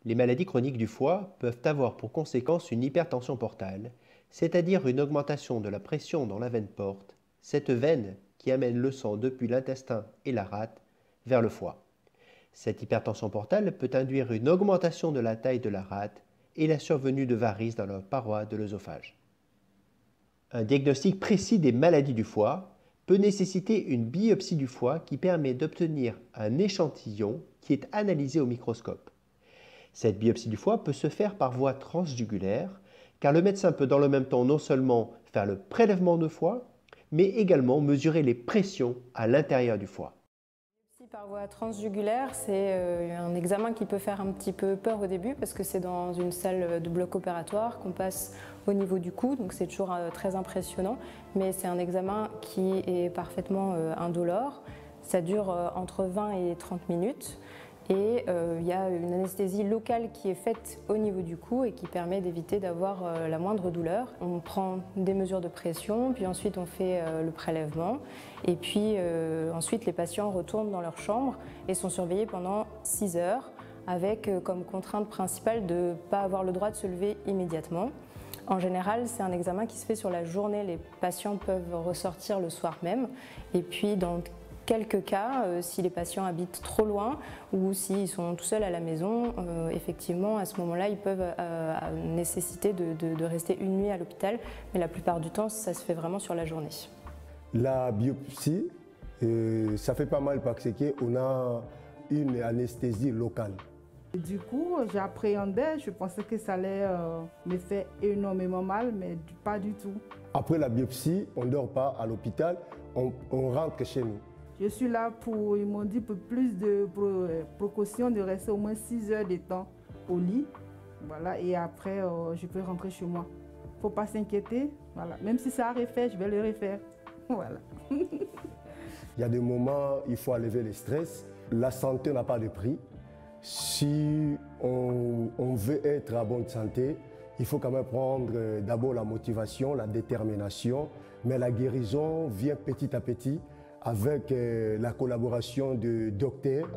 Les maladies chroniques du foie peuvent avoir pour conséquence une hypertension portale, c'est-à-dire une augmentation de la pression dans la veine porte, cette veine qui amène le sang depuis l'intestin et la rate vers le foie. Cette hypertension portale peut induire une augmentation de la taille de la rate et la survenue de varices dans la paroi de l'œsophage. Un diagnostic précis des maladies du foie peut nécessiter une biopsie du foie qui permet d'obtenir un échantillon qui est analysé au microscope. Cette biopsie du foie peut se faire par voie transjugulaire, car le médecin peut dans le même temps non seulement faire le prélèvement de foie, mais également mesurer les pressions à l'intérieur du foie. Par voie transjugulaire, c'est un examen qui peut faire un petit peu peur au début parce que c'est dans une salle de bloc opératoire qu'on passe au niveau du cou, donc c'est toujours très impressionnant, mais c'est un examen qui est parfaitement indolore. Ça dure entre 20 et 30 minutes et il y a une anesthésie locale qui est faite au niveau du cou et qui permet d'éviter d'avoir la moindre douleur. On prend des mesures de pression, puis ensuite on fait le prélèvement et puis ensuite les patients retournent dans leur chambre et sont surveillés pendant 6 heures avec comme contrainte principale de ne pas avoir le droit de se lever immédiatement. En général, c'est un examen qui se fait sur la journée. Les patients peuvent ressortir le soir même et puis dans quelques cas, si les patients habitent trop loin ou s'ils sont tout seuls à la maison, effectivement, à ce moment-là, ils peuvent nécessiter de rester une nuit à l'hôpital, mais la plupart du temps, ça se fait vraiment sur la journée. La biopsie, ça fait pas mal parce qu'on a une anesthésie locale. Du coup, j'appréhendais, je pensais que ça allait me faire énormément mal, mais pas du tout. Après la biopsie, on ne dort pas à l'hôpital, on rentre chez nous. Je suis là pour, ils m'ont dit, pour plus de précautions, de rester au moins 6 heures de temps au lit. Voilà, et après, je peux rentrer chez moi. Il ne faut pas s'inquiéter. Voilà. Même si ça a refait, je vais le refaire. Voilà. Il y a des moments, il faut enlever le stress. La santé n'a pas de prix. Si on veut être à bonne santé, il faut quand même prendre d'abord la motivation, la détermination. Mais la guérison vient petit à petit avec la collaboration de docteurs.